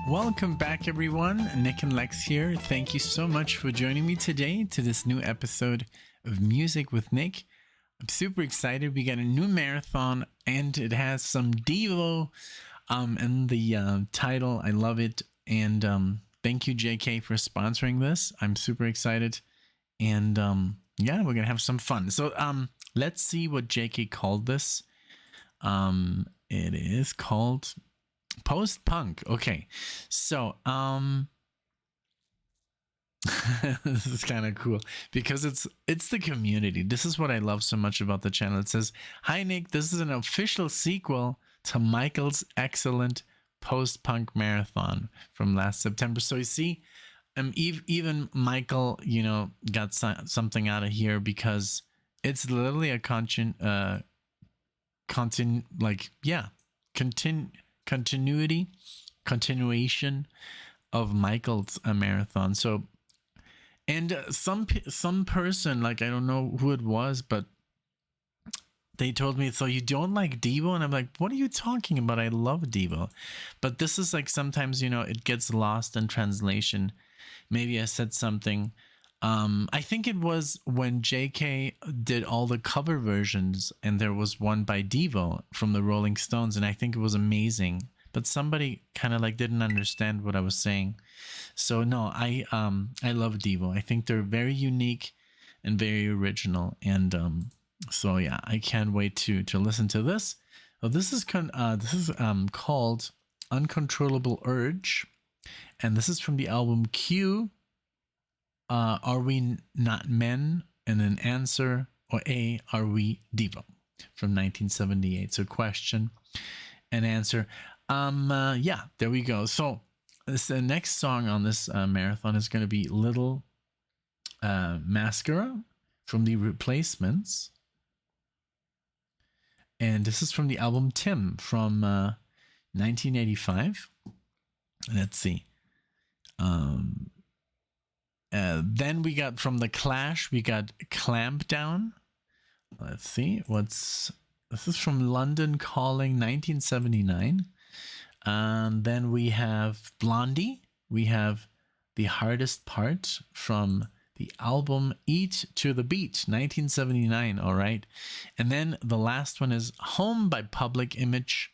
Welcome back, everyone. NicknLex here. Thank you so much for joining me today to this new episode of Music with Nick. I'm super excited. We got a new marathon, and it has some Devo in the title. I love it. And thank you, JK, for sponsoring this. I'm super excited. And yeah, we're going to have some fun. So let's see what JK called this. It is called post-punk. Okay, so this is kind of cool because it's the community. This is what I love so much about the channel. It says, "Hi Nick, this is an official sequel to Michael's excellent post-punk marathon from last September." So you see, even Michael, you know, got something out of here because it's literally a continuation of Michael's marathon. So, and some person, like, I don't know who it was, but they told me, "So you don't like Devo?" And I'm like, "What are you talking about? I love Devo." But this is like, sometimes, you know, it gets lost in translation. Maybe I said something. I think it was when JK did all the cover versions, and there was one by Devo from the Rolling Stones, and I think it was amazing. But somebody kind of like didn't understand what I was saying. So no, I love Devo. I think they're very unique and very original. And so yeah, I can't wait to listen to this. Well, this is called Uncontrollable Urge, and this is from the album Q. Are we not men? And an answer, or A, are we Devo? From 1978. So question and answer. Yeah, there we go. So the next song on this marathon is going to be Little Mascara from the Replacements. And this is from the album Tim from 1985. Let's see. Then we got from The Clash, we got Clampdown. Let's see, this is from London Calling 1979. Then we have Blondie. We have The Hardest Part from the album Eat to the Beat 1979. All right. And then the last one is Home by Public Image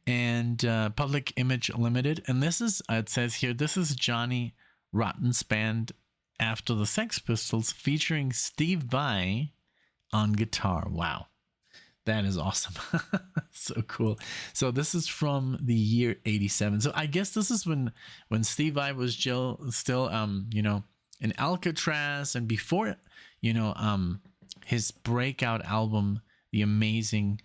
and Public Image Ltd. And this is, it says here, this is Johnny Rotten's band After the Sex Pistols featuring Steve Vai on guitar. Wow, that is awesome. So cool. So this is from the year 87. So I guess this is when Steve Vai was still you know, in Alcatraz, and before, you know, his breakout album, The Amazing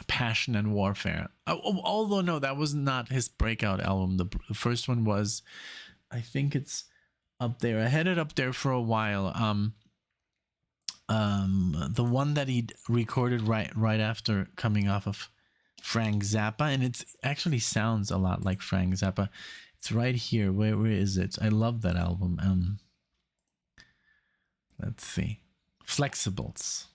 Passion and Warfare. Although no, that was not his breakout album. The first one was, I think it's up there. I had it up there for a while. The one that he recorded right after coming off of Frank Zappa, and it actually sounds a lot like Frank Zappa. It's right here. Where is it? I love that album. Let's see. Flexibles,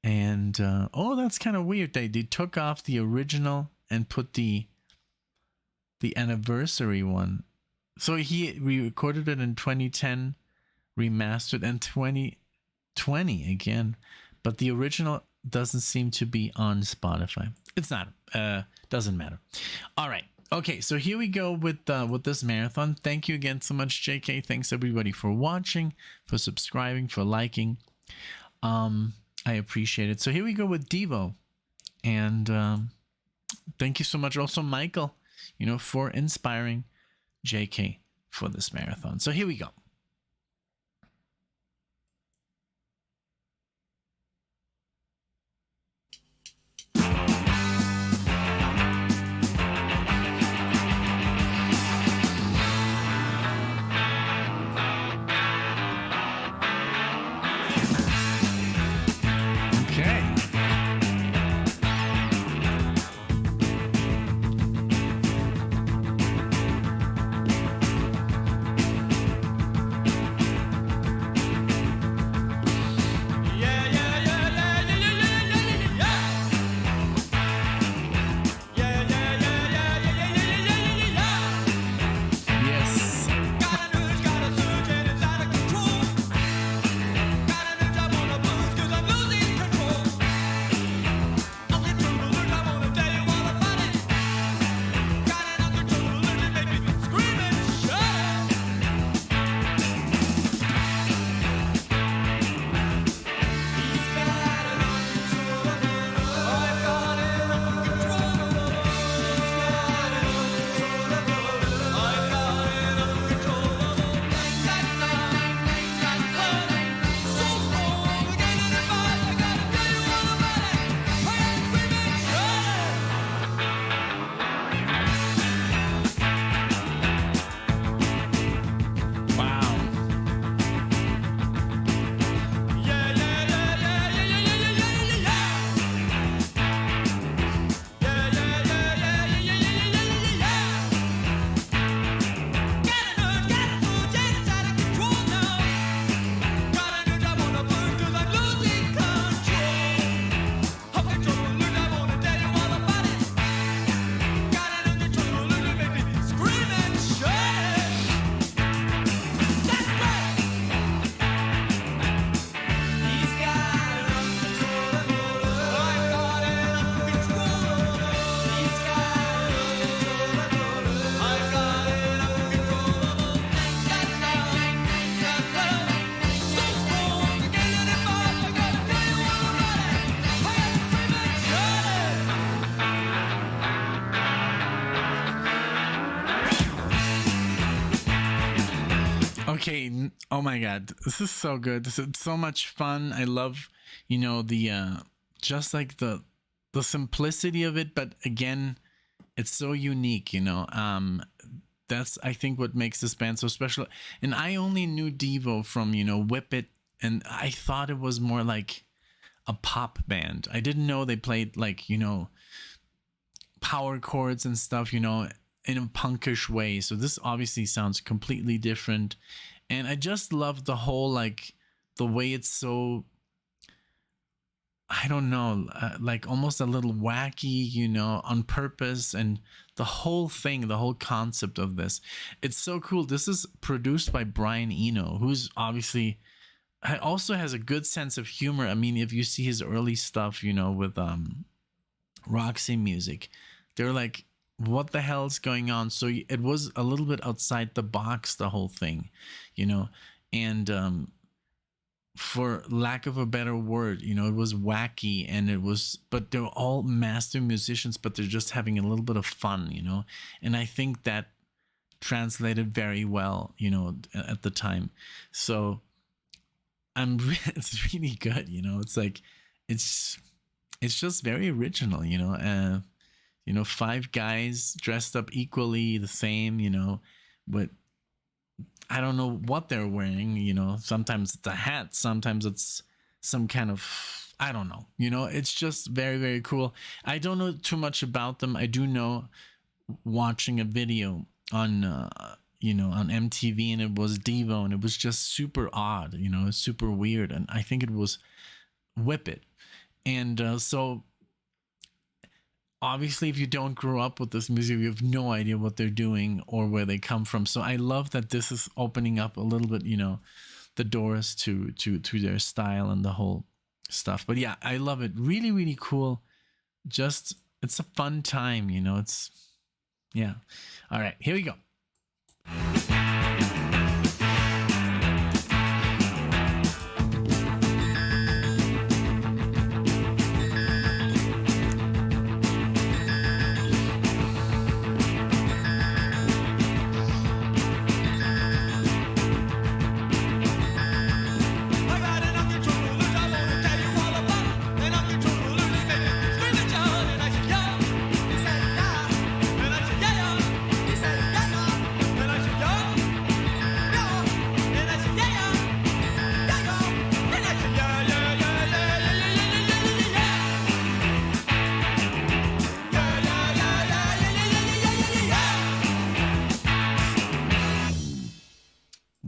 and oh, that's kind of weird. They took off the original and put the anniversary one. So he recorded it in 2010, remastered in 2020 again, but the original doesn't seem to be on Spotify. It's not, doesn't matter. All right. Okay, so here we go with this marathon. Thank you again so much, JK. Thanks everybody for watching, for subscribing, for liking. I appreciate it. So here we go with Devo, and thank you so much also, Michael, you know, for inspiring JK for this marathon. So here we go. Oh my god, this is so good. This is so much fun. I love, the just like the simplicity of it, but again, it's so unique, that's I think what makes this band so special. And I only knew Devo from, Whip It, and I thought it was more like a pop band. I didn't know they played like, power chords and stuff, in a punkish way. So this obviously sounds completely different. And I just love the whole, like, the way it's so, I don't know, like almost a little wacky, on purpose. And the whole thing, the whole concept of this, it's so cool. This is produced by Brian Eno, who's obviously also has a good sense of humor. I mean, if you see his early stuff, with Roxy Music, they're like, what the hell's going on? So it was a little bit outside the box, the whole thing, and for lack of a better word, it was wacky, and but they're all master musicians, but they're just having a little bit of fun, and I think that translated very well, at the time. So it's really good, it's like, it's just very original, five guys dressed up equally the same, but I don't know what they're wearing, sometimes it's a hat, sometimes it's some kind of, I don't know, it's just very, very cool. I don't know too much about them. I do know, watching a video on, on MTV, and it was Devo, and it was just super odd, super weird. And I think it was Whip It. And so obviously, if you don't grow up with this music, you have no idea what they're doing or where they come from. So I love that this is opening up a little bit, the doors to their style and the whole stuff. But yeah, I love it. Really, really cool. Just, it's a fun time, it's, yeah. All right, here we go.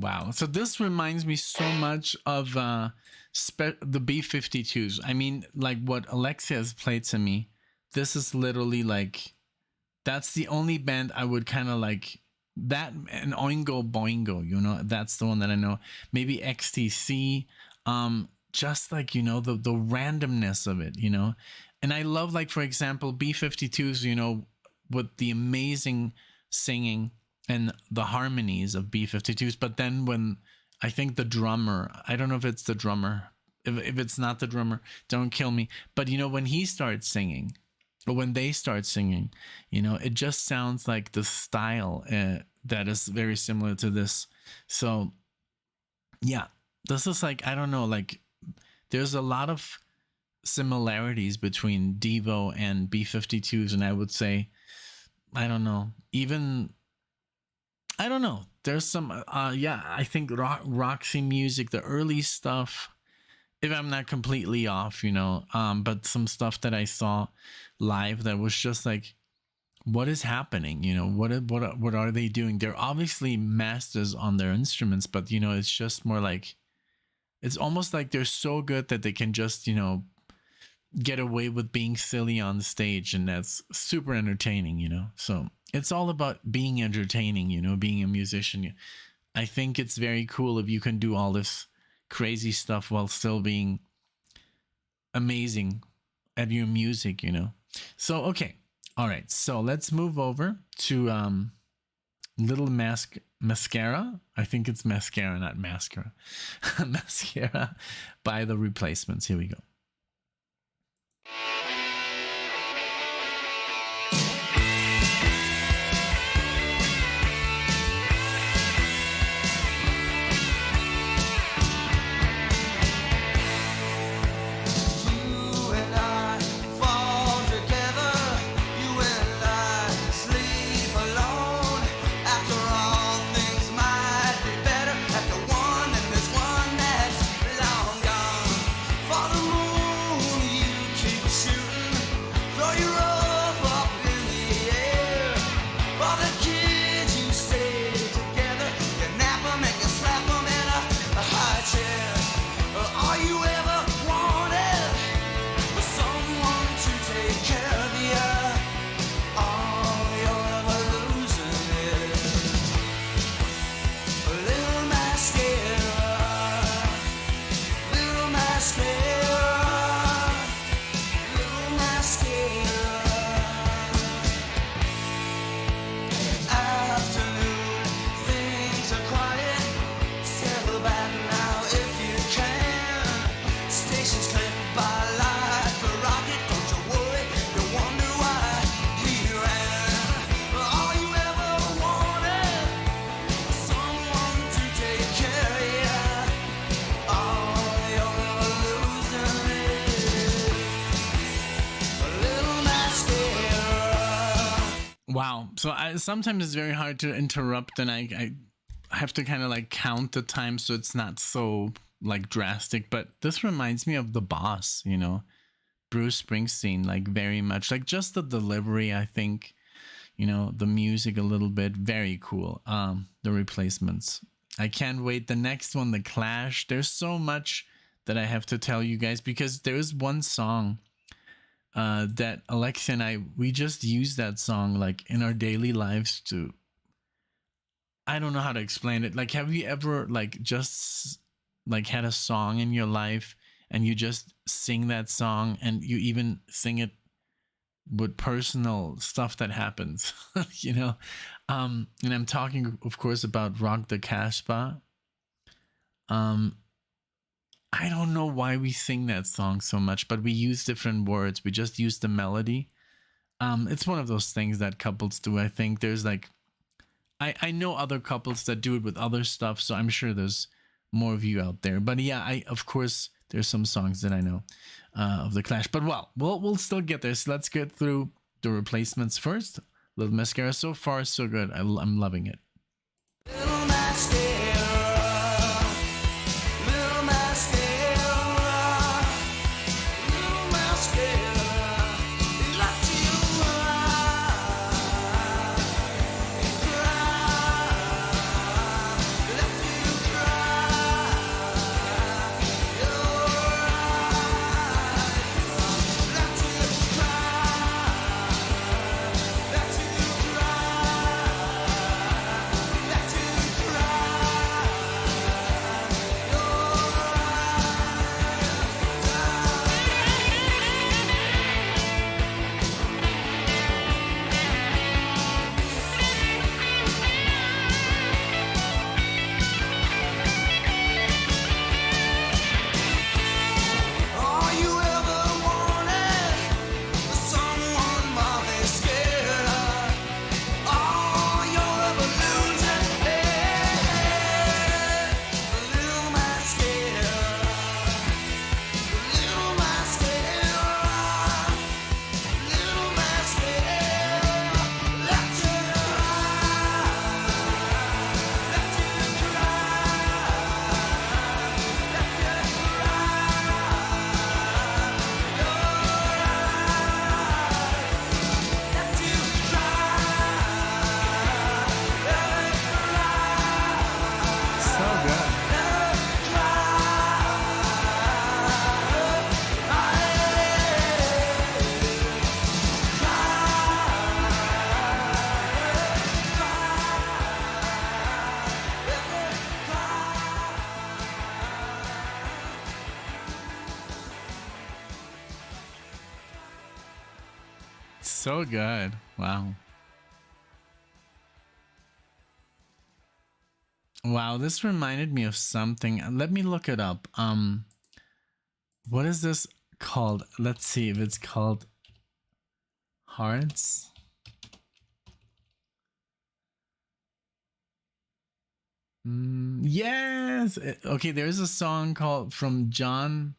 Wow. So this reminds me so much of the B-52s. I mean, like what Alexia has played to me, this is literally like, that's the only band I would kind of like, that and Oingo Boingo, that's the one that I know. Maybe XTC, just like, the randomness of it, And I love, like, for example, B-52s, with the amazing singing and the harmonies of B-52s. But then when I think the drummer, I don't know if it's the drummer, if it's not the drummer, don't kill me. But, when he starts singing, or when they start singing, it just sounds like the style that is very similar to this. So, yeah, this is like, I don't know, like, there's a lot of similarities between Devo and B-52s. And I would say, I don't know, I don't know. There's some, I think Roxy Music, the early stuff, if I'm not completely off, but some stuff that I saw live that was just like, what is happening? What are they doing? They're obviously masters on their instruments, but, it's just more like, it's almost like they're so good that they can just, get away with being silly on stage, and that's super entertaining, So it's all about being entertaining, being a musician. I think it's very cool if you can do all this crazy stuff while still being amazing at your music, So, okay. All right. So let's move over to Little Mascara. I think it's Mascara, not Mascara. Mascara by The Replacements. Here we go. So sometimes it's very hard to interrupt, and I have to kind of like count the time so it's not so like drastic. But this reminds me of The Boss, you know, Bruce Springsteen, like very much, like just the delivery, I think, you know, the music a little bit, very cool. The Replacements. I can't wait. The next one, The Clash. There's so much that I have to tell you guys, because there is one song that Alexia and we just use that song like in our daily lives to, I don't know how to explain it. Like, have you ever like just like had a song in your life and you just sing that song, and you even sing it with personal stuff that happens, you know? And I'm talking, of course, about Rock the Casbah. I don't know why we sing that song so much, but we use different words. We just use the melody. It's one of those things that couples do. I think there's like, I know other couples that do it with other stuff, so I'm sure there's more of you out there. But yeah, of course there's some songs that I know of The Clash. But we'll still get there. So let's get through The Replacements first. Little Mascara. So far, so good. I'm loving it. Little mascara, little mascara, little mascara, let you cry, let you cry, your eyes, let you cry, let you all you ever wanted was someone more than scared. All you're ever losing, a little mascara, little mascara, little mascara. Let you cry, let you So good. So good. Wow. Wow, this reminded me of something. Let me look it up. What is this called? Let's see if it's called Hearts. Yes. Okay, there's a song called from John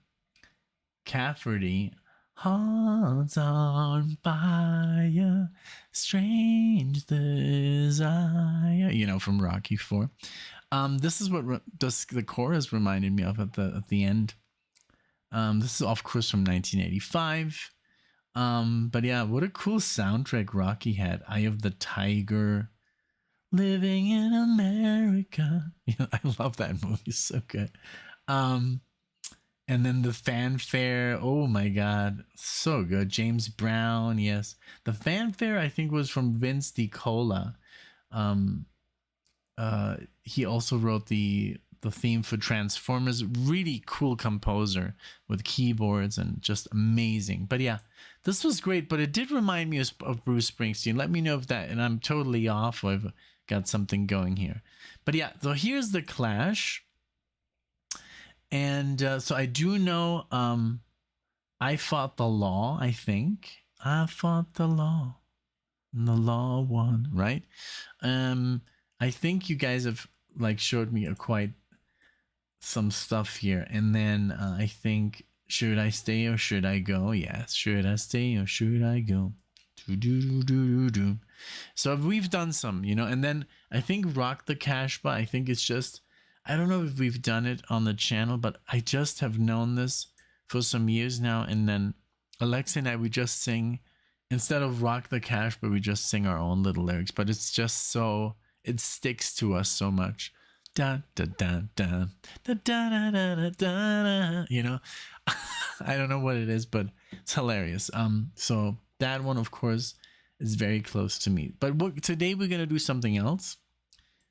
Cafferty. Hearts on fire, strange desire. You know, from Rocky 4. This is what the chorus reminded me of at the end. This is of course from 1985. But yeah, what a cool soundtrack Rocky had. Eye of the Tiger, Living in America. Yeah, I love that movie. So good. And then the fanfare. Oh my God. So good. James Brown. Yes. The fanfare, I think, was from Vince DiCola. He also wrote the theme for Transformers. Really cool composer with keyboards and just amazing. But yeah, this was great. But it did remind me of Bruce Springsteen. Let me know if that, and I'm totally off, or I've got something going here. But yeah, so here's The Clash. And so I do know I Fought the Law, I think. I fought the law. And the law won, right? I think you guys have like showed me quite some stuff here. And then I think, should I stay or should I go? Yes, should I stay or should I go? So we've done some, you know, and then I think Rock the Casbah, I think it's just, I don't know if we've done it on the channel, but I just have known this for some years now. And then Alexa and I, we just sing, instead of Rock the Casbah, we just sing our own little lyrics, but it's just so, it sticks to us so much. Da da da da da da da da da da. You know, I don't know what it is, but it's hilarious. So that one, of course, is very close to me. But today we're gonna do something else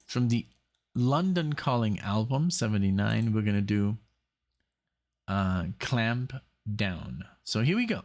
from the London Calling album '79. We're gonna do Clampdown. So here we go.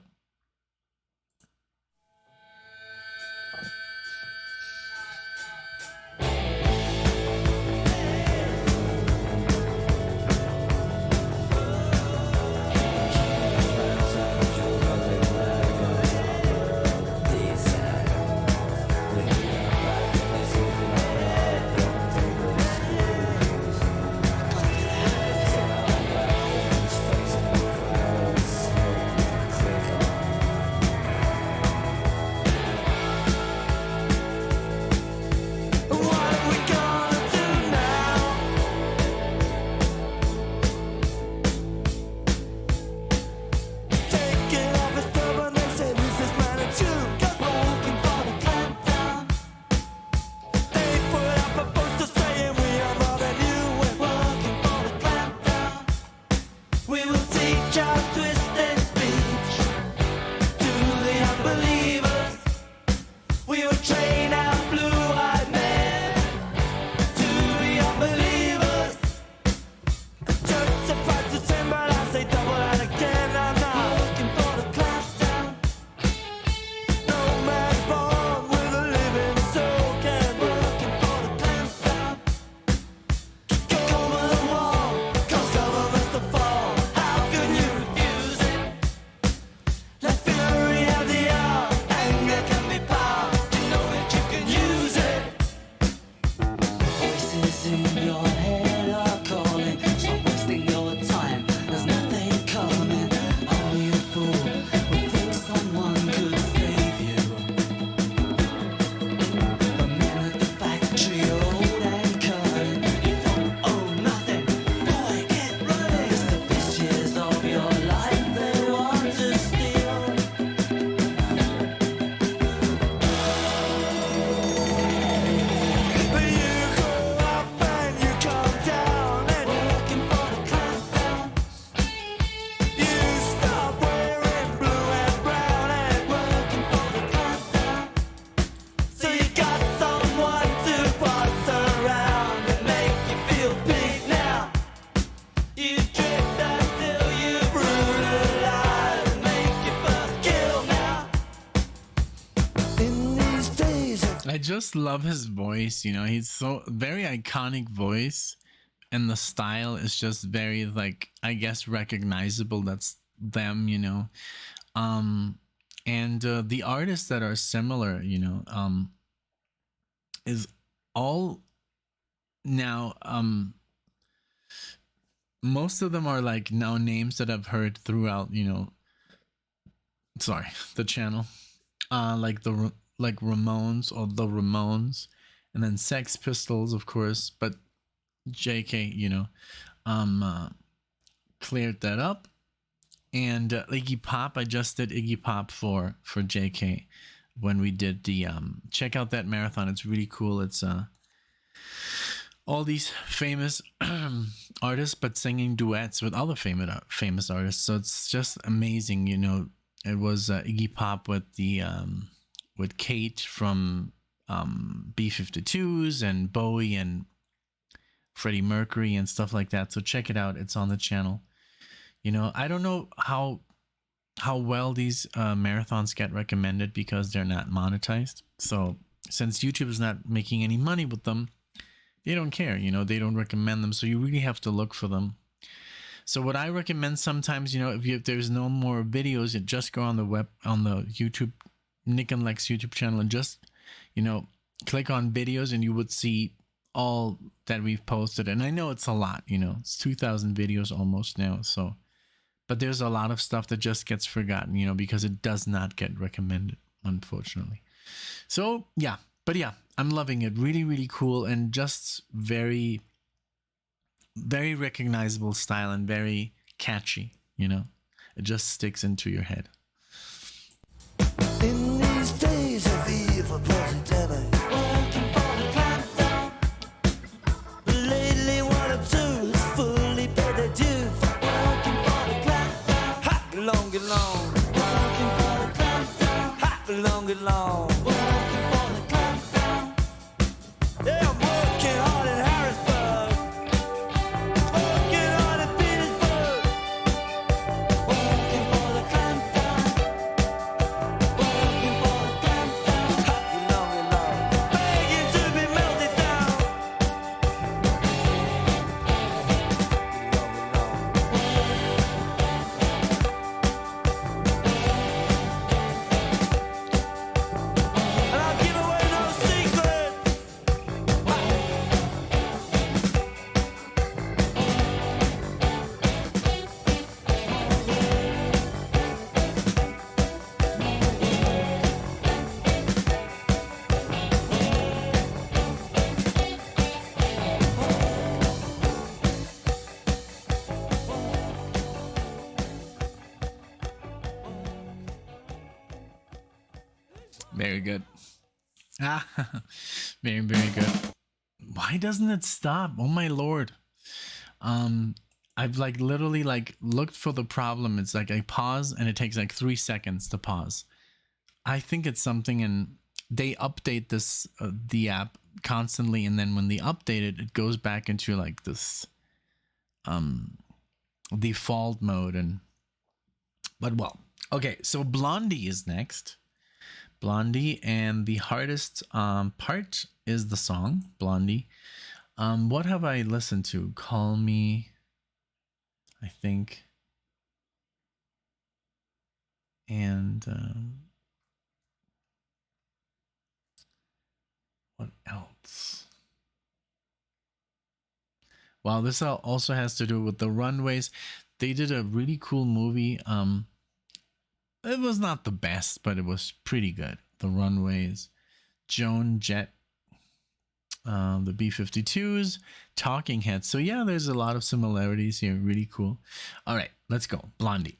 I just love his voice, you know, he's so very iconic voice, and the style is just very, like, I guess recognizable. That's them, you know. And the artists that are similar, you know, is all now most of them are like now names that I've heard throughout, you know, sorry, the channel. Like Ramones, or the Ramones, and then Sex Pistols, of course, but JK, you know, cleared that up. And Iggy Pop, I just did Iggy Pop for JK when we did the check out that marathon. It's really cool. It's all these famous artists, but singing duets with other famous artists. So it's just amazing, you know. It was Iggy Pop with the with Kate from B-52s, and Bowie and Freddie Mercury and stuff like that. So check it out. It's on the channel. You know, I don't know how well these marathons get recommended because they're not monetized. So since YouTube is not making any money with them, they don't care. You know, they don't recommend them. So you really have to look for them. So what I recommend sometimes, you know, if there's no more videos, you just go on the YouTube NicknLex YouTube channel and just, you know, click on videos, and you would see all that we've posted. And I know it's a lot, you know, it's 2,000 videos almost now. So, but there's a lot of stuff that just gets forgotten, you know, because it does not get recommended. unfortunately. So yeah, but yeah, I'm loving it. Really, really cool, and just very, very recognizable style and very catchy. You know, it just sticks into your head. In these days of evil positivity, working for the clampdown. Lately, one or two has fully paid their dues. Working for the clampdown. Hot long and long. Working for the clampdown. Hot long and long. Working for the clampdown. Yeah, I'm working hard in Harrisburg. Working hard in Petersburg. Working for the clampdown. Working for the clampdown. Hot long and long. Begging to be melted down. And I'll give away no secrets. Very good. Ah, very, very good. Why doesn't it stop? Oh my lord. I've like literally like looked for the problem. It's like I pause and it takes like 3 seconds to pause. I think it's something, and they update this the app constantly, and then when they update it, it goes back into like this default mode. And but well, okay, so Blondie is next. Blondie, and the hardest part is the song Blondie. What have I listened to? Call Me, I think, and what else? Wow, this also has to do with the runways. They did a really cool movie. It was not the best, but it was pretty good. The runways, Joan Jett, the B-52s, Talking Heads. So yeah, there's a lot of similarities here. Really cool. All right, let's go. Blondie.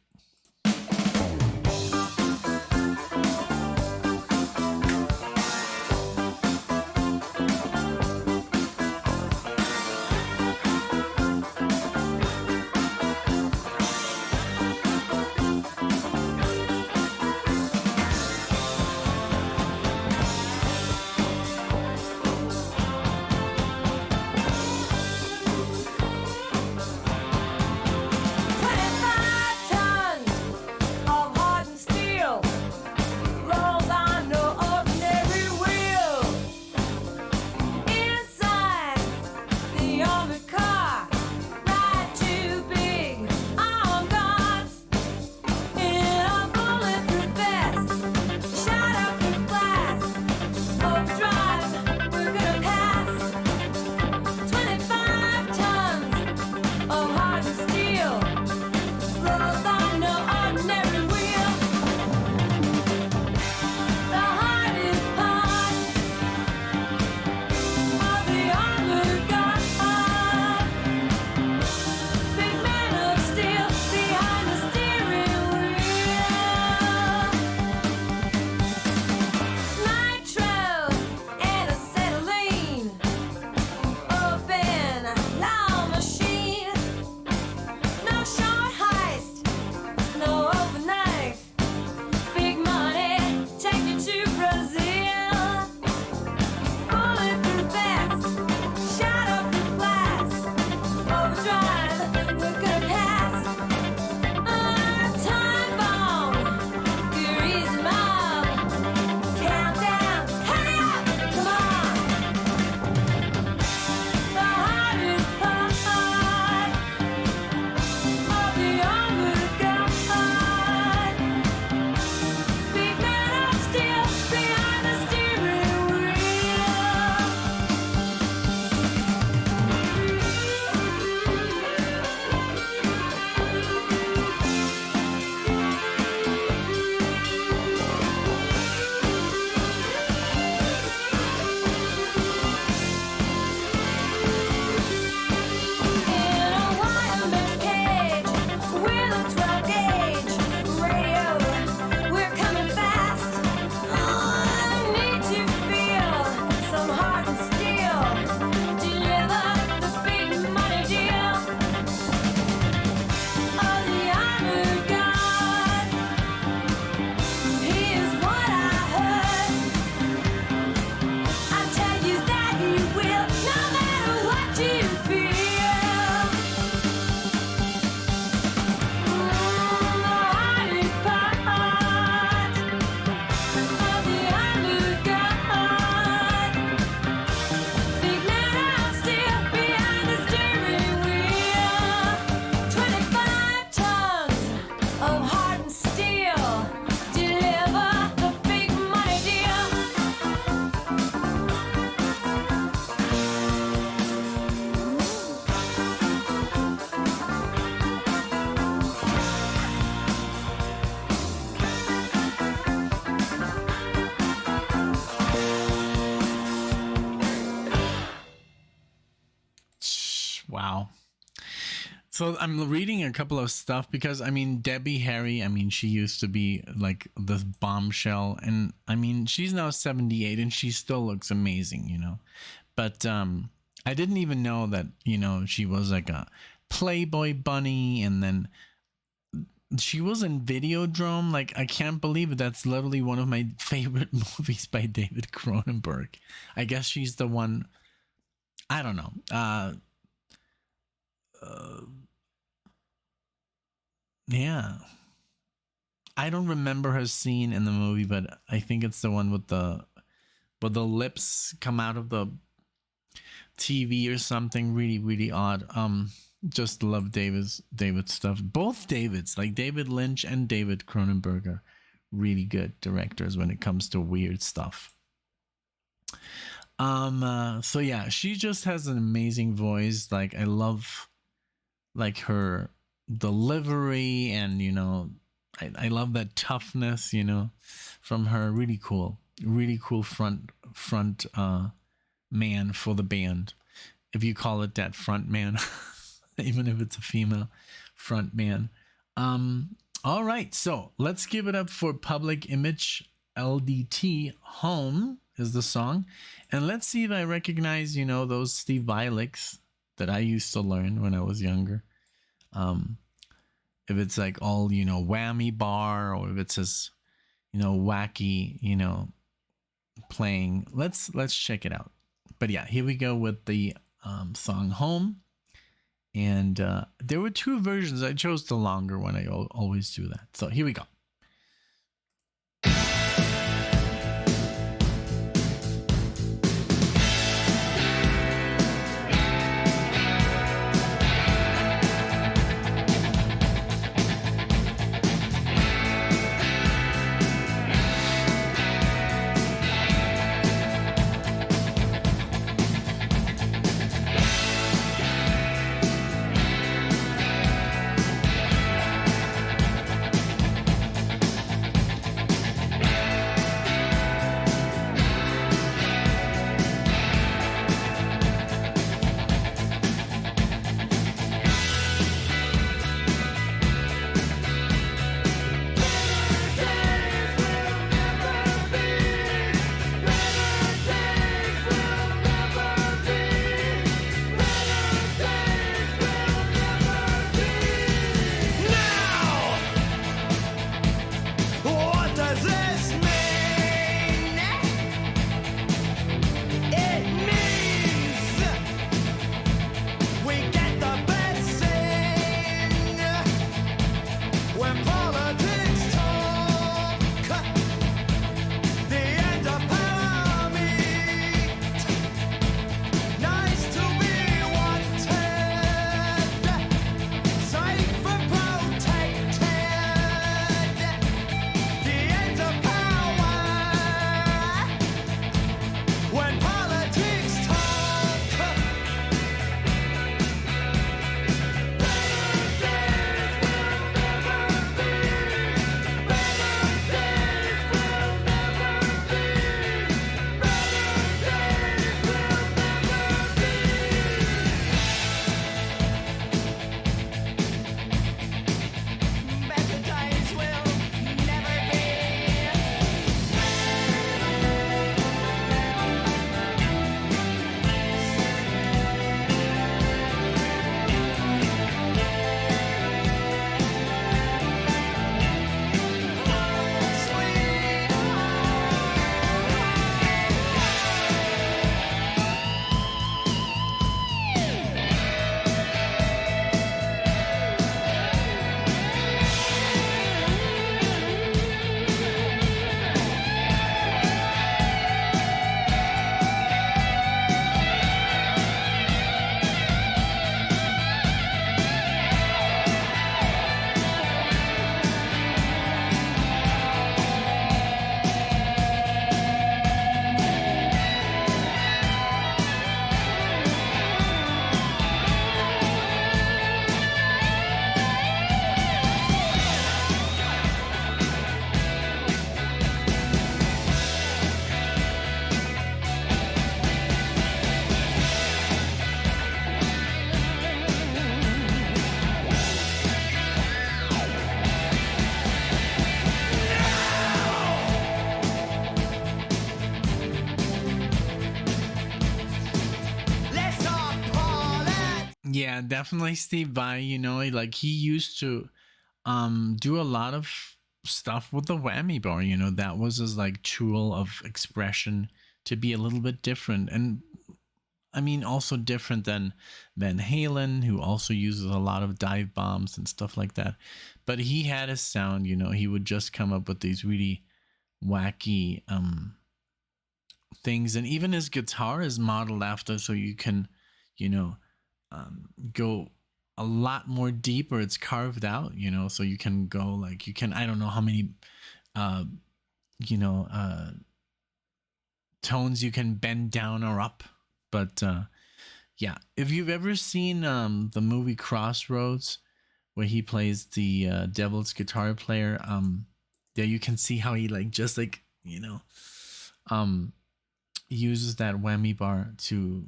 So I'm reading a couple of stuff because I mean Debbie Harry, I mean she used to be like this bombshell, and I mean she's now 78 and she still looks amazing, you know. But I didn't even know that, you know, she was like a Playboy bunny, and then she was in Videodrome. Like, I can't believe it. That's literally one of my favorite movies by David Cronenberg. I guess she's the one. I don't know. Yeah. I don't remember her scene in the movie, but I think it's the one with the lips come out of the TV or something. Really, really odd. Just love David's stuff. Both Davids, like David Lynch and David Cronenberg, are really good directors when it comes to weird stuff. So yeah, she just has an amazing voice. Like, I love like her delivery, and you know, I love that toughness, you know, from her. Really cool front man for the band, if you call it that, front man. Even if it's a female front man. All right, so let's give it up for Public Image Ltd. Home is the song, and let's see if I recognize, you know, those Steve Vai licks that I used to learn when I was younger. If it's like all, you know, whammy bar, or if it's just, you know, wacky, you know, playing. Let's check it out. But yeah, here we go with the song Home. And there were two versions. I chose the longer one. I always do that. So here we go. Yeah, definitely Steve Vai. You know, like he used to do a lot of stuff with the whammy bar. You know, that was his like tool of expression to be a little bit different. And I mean, also different than Van Halen, who also uses a lot of dive bombs and stuff like that. But he had his sound, you know, he would just come up with these really wacky things. And even his guitar is modeled after, so you can, you know, go a lot more deeper. It's carved out, you know, so you can go like, you can, I don't know how many, uh, you know, tones you can bend down or up. But yeah, if you've ever seen the movie Crossroads, where he plays the devil's guitar player, yeah, you can see how he like just like, you know, uses that whammy bar to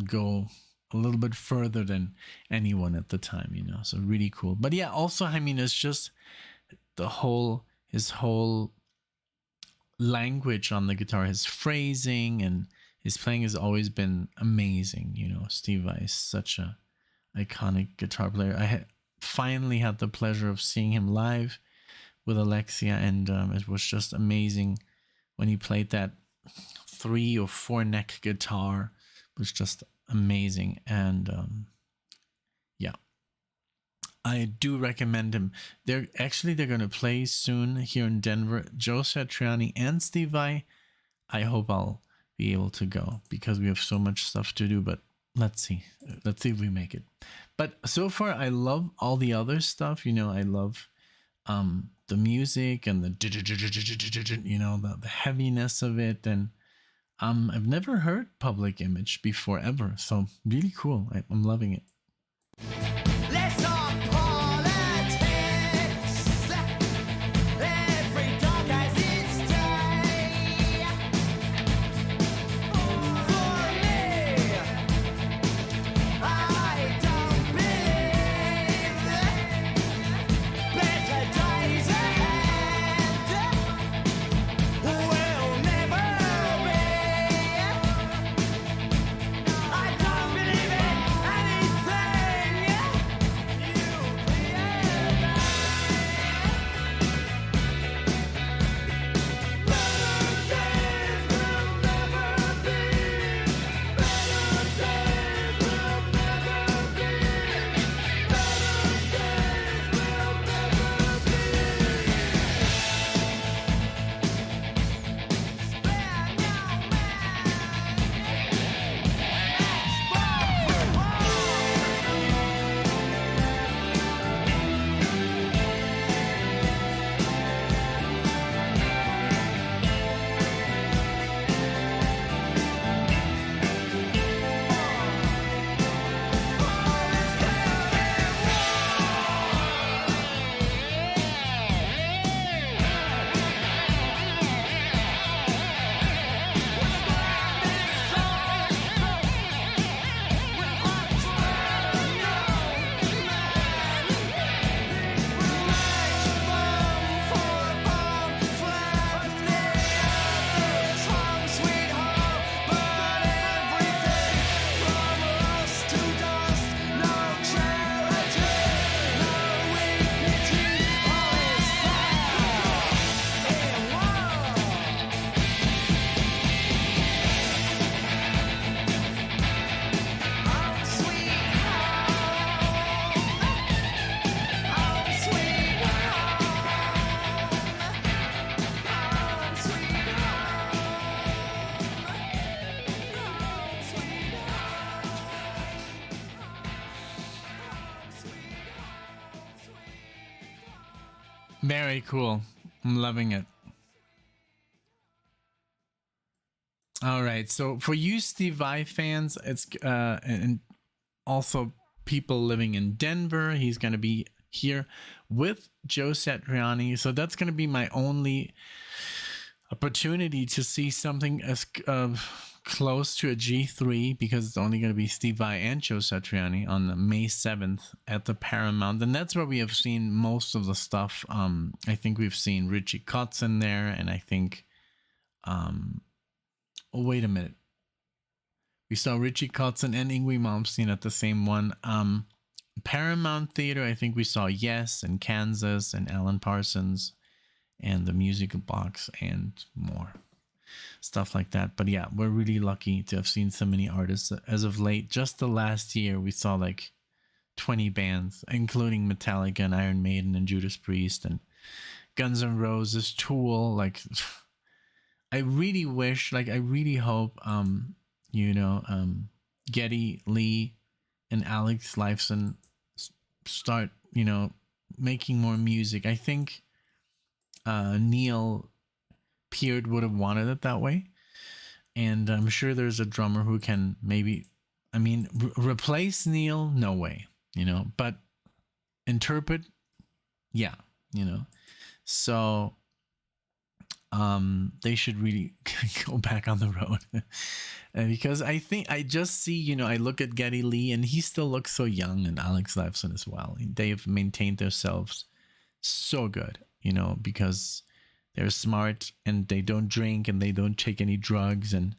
go a little bit further than anyone at the time, you know. So really cool. But yeah, also I mean, it's just his whole language on the guitar, his phrasing and his playing has always been amazing. You know, Steve Vai is such a iconic guitar player. I finally had the pleasure of seeing him live with Alexia, and it was just amazing when he played that 3 or 4 neck guitar. It was just amazing. And yeah, I do recommend him. They're going to play soon here in Denver. Joe Satriani and Steve Vai. I hope I'll be able to go because we have so much stuff to do, but let's see if we make it. But so far I love all the other stuff. You know, I love the music and the, you know, the heaviness of it. And I've never heard Public Image before ever, so really cool. I'm loving it. Let's talk politics. Every dog has its day. For me, I don't believe better days ahead will never be. I don't believe in anything you create. Better days will never be. Better days will never be. Better days will never be. Spare no Very cool. I'm loving it. All right. So for you Steve Vai fans, it's and also people living in Denver, he's going to be here with Joe Satriani. So that's going to be my only opportunity to see something as close to a G3, because it's only going to be Steve Vai and Joe Satriani on May 7th at the Paramount. And that's where we have seen most of the stuff. I think we've seen Richie Kotzen there, and I think oh, wait a minute. We saw Richie Kotzen and Ingrid Malmsteen at the same one. Paramount Theater, I think we saw Yes and Kansas and Alan Parsons and the Music Box and more stuff like that. But yeah, we're really lucky to have seen so many artists as of late. Just the last year, we saw like 20 bands, including Metallica and Iron Maiden and Judas Priest and Guns N' Roses, Tool. Like, I really wish, like, I really hope, Geddy Lee and Alex Lifeson start, making more music. I think Neil Peart would have wanted it that way. And I'm sure there's a drummer who can maybe, replace Neil, no way, but interpret, yeah, So they should really go back on the road. Because I think I just see, I look at Geddy Lee and he still looks so young, and Alex Lifeson as well. They've maintained themselves so good, because they're smart and they don't drink and they don't take any drugs, and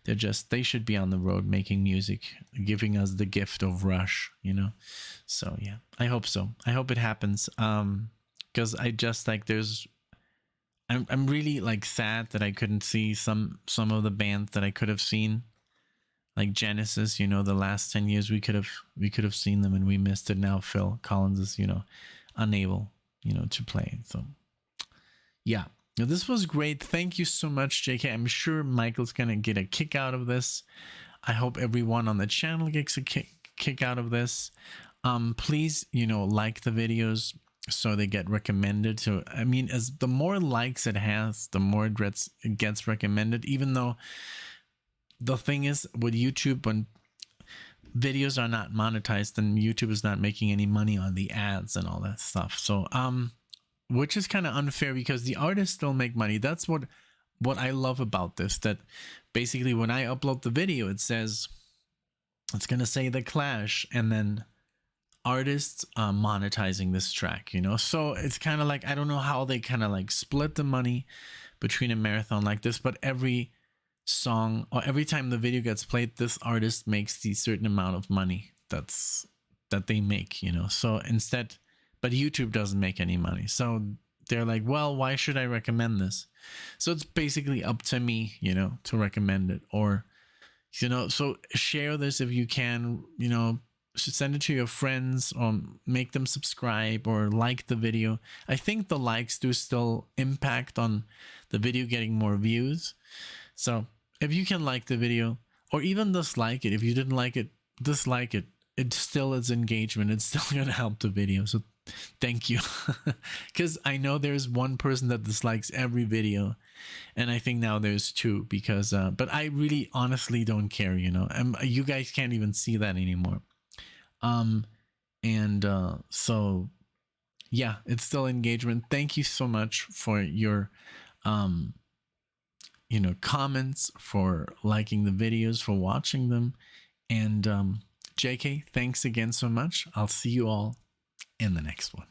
they should be on the road making music, giving us the gift of Rush, So yeah, I hope so. I hope it happens. Because I just like I'm really like sad that I couldn't see some of the bands that I could have seen, like Genesis. The last 10 years we could have seen them and we missed it. Now Phil Collins is unable to play. So yeah, now, this was great. Thank you so much, JK. I'm sure Michael's gonna get a kick out of this. I hope everyone on the channel gets a kick out of this. Please like the videos so they get recommended. So as the more likes it has, the more it gets recommended. Even though the thing is with YouTube, when videos are not monetized, then YouTube is not making any money on the ads and all that stuff. So which is kind of unfair because the artists still make money. That's what I love about this, that basically when I upload the video, it says it's gonna say The Clash and then artists monetizing this track, so it's kind of like, I don't know how they kind of like split the money between a marathon like this, but every song or every time the video gets played, this artist makes the certain amount of money that they make, so instead, but YouTube doesn't make any money, so they're like, well, why should I recommend this? So it's basically up to me, to recommend it, or so share this if you can, send it to your friends or make them subscribe or like the video. I think the likes do still impact on the video getting more views. So if you can like the video or even dislike it, if you didn't like it, dislike it. It still is engagement. It's still going to help the video. So thank you. Because I know there's one person that dislikes every video. And I think now there's two because, but I really honestly don't care, you guys can't even see that anymore. So yeah, it's still engagement. Thank you so much for your comments, for liking the videos, for watching them, and JK, thanks again so much. I'll see you all in the next one.